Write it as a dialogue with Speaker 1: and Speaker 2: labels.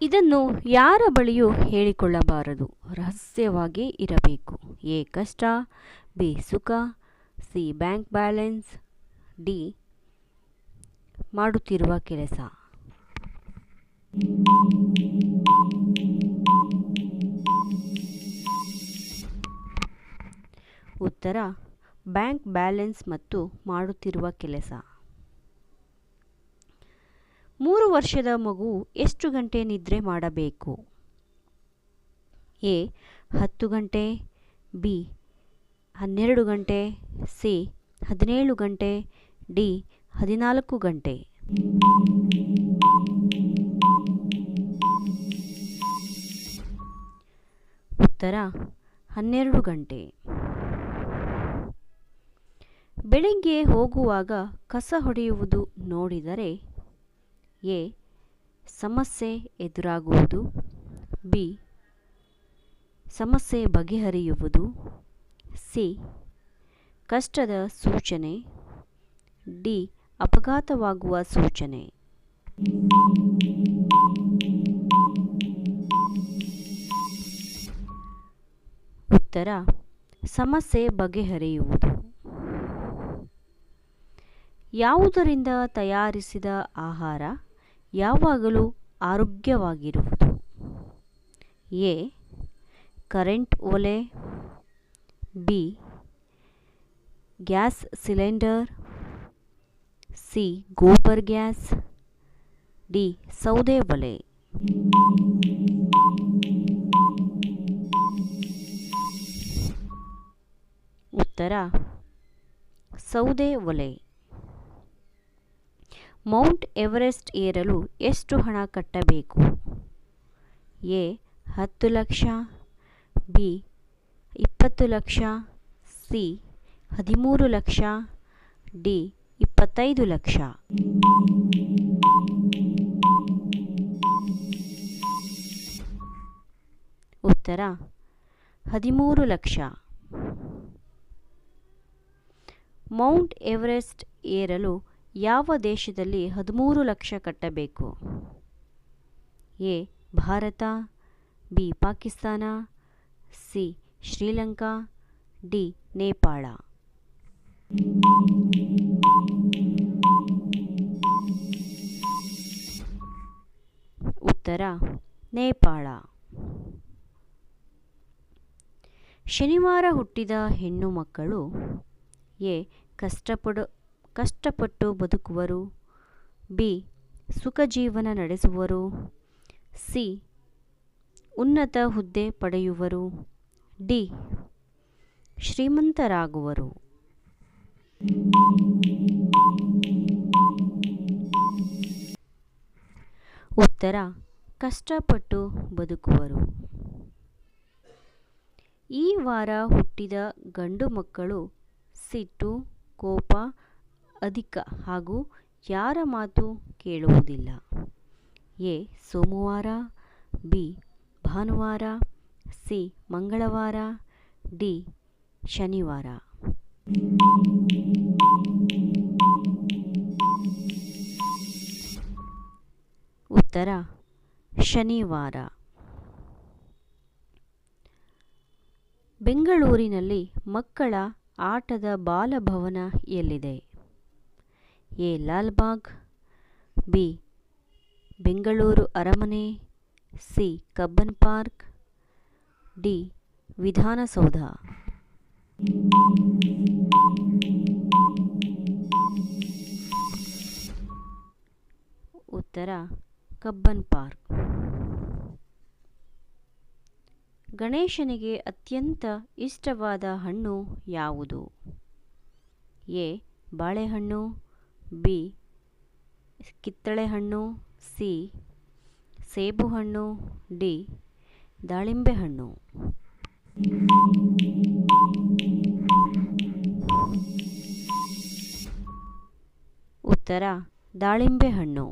Speaker 1: ಇದನ್ನು ಯಾರ ಬಳಿಯೂ ಹೇಳಿಕೊಳ್ಳಬಾರದು, ರಹಸ್ಯವಾಗಿ ಇರಬೇಕು. ಎ ಕಷ್ಟ, ಬಿ ಸುಖ, ಸಿ ಬ್ಯಾಂಕ್ ಬ್ಯಾಲೆನ್ಸ್, ಡಿ ಮಾಡುತ್ತಿರುವ ಕೆಲಸ. ಉತ್ತರ ಬ್ಯಾಂಕ್ ಬ್ಯಾಲೆನ್ಸ್ ಮತ್ತು ಮಾಡುತ್ತಿರುವ ಕೆಲಸ. 3 ವರ್ಷದ ಮಗು ಎಷ್ಟು ಗಂಟೆ ನಿದ್ರೆ ಮಾಡಬೇಕು? ಎ 10 ಗಂಟೆ, ಬಿ 12 ಗಂಟೆ, ಸಿ 17 ಗಂಟೆ, ಡಿ 14 ಗಂಟೆ. ಉತ್ತರ 12 ಗಂಟೆ. ಬೆಳಿಗ್ಗೆ ಹೋಗುವಾಗ ಕಸ ಹೊಡೆಯುವುದು ನೋಡಿದರೆ ಎ ಸಮಸ್ಯೆ ಎದುರಾಗುವುದು, ಬಿ ಸಮಸ್ಯೆ ಬಗೆಹರಿಯುವುದು, ಸಿ ಕಷ್ಟದ ಸೂಚನೆ, ಡಿ ಅಪಘಾತವಾಗುವ ಸೂಚನೆ. ಉತ್ತರ ಸಮಸ್ಯೆ ಬಗೆಹರಿಯುವುದು. ಯಾವುದರಿಂದ ತಯಾರಿಸಿದ ಆಹಾರ ಯಾವಾಗಲೂ ಆರೋಗ್ಯವಾಗಿರುವುದು? ಎ ಕರೆಂಟ್ ಒಲೆ, B gas cylinder, C gobar gas, D ಸೌದೆ ಒಲೆ. ಉತ್ತರ ಸೌದೆ ಒಲೆ. ಮೌಂಟ್ ಎವರೆಸ್ಟ್ ಏರಲು ಎಷ್ಟು ಹಣ ಕಟ್ಟಬೇಕು? A 10 lakh, B 20 lakh, C 13 lakh, D 25 lakh. ಉತ್ತರ 13 ಲಕ್ಷ. ಮೌಂಟ್ ಎವರೆಸ್ಟ್ ಏರಲು ಯಾವ ದೇಶದಲ್ಲಿ 13 ಲಕ್ಷ ಕಟ್ಟಬೇಕು? A Bharat, B Pakistan, C Sri Lanka, D Nepal. ಉತ್ತರ ನೇಪಾಳ. ಶನಿವಾರ ಹುಟ್ಟಿದ ಹೆಣ್ಣು ಮಕ್ಕಳು ಎ ಕಷ್ಟಪಟ್ಟು ಬದುಕುವರು, ಬಿ ಸುಖ ಜೀವನ ನಡೆಸುವರು, ಸಿ ಉನ್ನತ ಹುದ್ದೆ ಪಡೆಯುವರು, ಡಿ ಶ್ರೀಮಂತರಾಗುವರು. ಉತ್ತರ ಕಷ್ಟಪಟ್ಟು ಬದುಕುವರು. ಈ ವಾರ ಹುಟ್ಟಿದ ಗಂಡು ಮಕ್ಕಳು ಸಿಟ್ಟು, ಕೋಪ ಅಧಿಕ ಹಾಗೂ ಯಾರ ಮಾತು ಕೇಳುವುದಿಲ್ಲ. ಎ ಸೋಮವಾರ, ಬಿ ಭಾನುವಾರ, ಸಿ ಮಂಗಳವಾರ, ಡಿ ಶನಿವಾರ. ಉತ್ತರ ಶನಿವಾರ. ಬೆಂಗಳೂರಿನಲ್ಲಿ ಮಕ್ಕಳ ಆಟದ ಬಾಲಭವನ ಎಲ್ಲಿದೆ? ಎ ಲಾಲ್ಬಾಗ್, ಬಿ ಬೆಂಗಳೂರು ಅರಮನೆ, C Cubbon park, D Vidhana Soudha. ಉತ್ತರ ಕಬ್ಬನ್ ಪಾರ್ಕ್. ಗಣೇಶನಿಗೆ ಅತ್ಯಂತ ಇಷ್ಟವಾದ ಹಣ್ಣು ಯಾವುದು? ಎ ಬಾಳೆಹಣ್ಣು, ಬಿ ಕಿತ್ತಳೆ ಹಣ್ಣು, ಸಿ ಸೇಬುಹಣ್ಣು, ಡಿ ದಾಳಿಂಬೆ ಹಣ್ಣು. ಉತ್ತರ ದಾಳಿಂಬೆ ಹಣ್ಣು.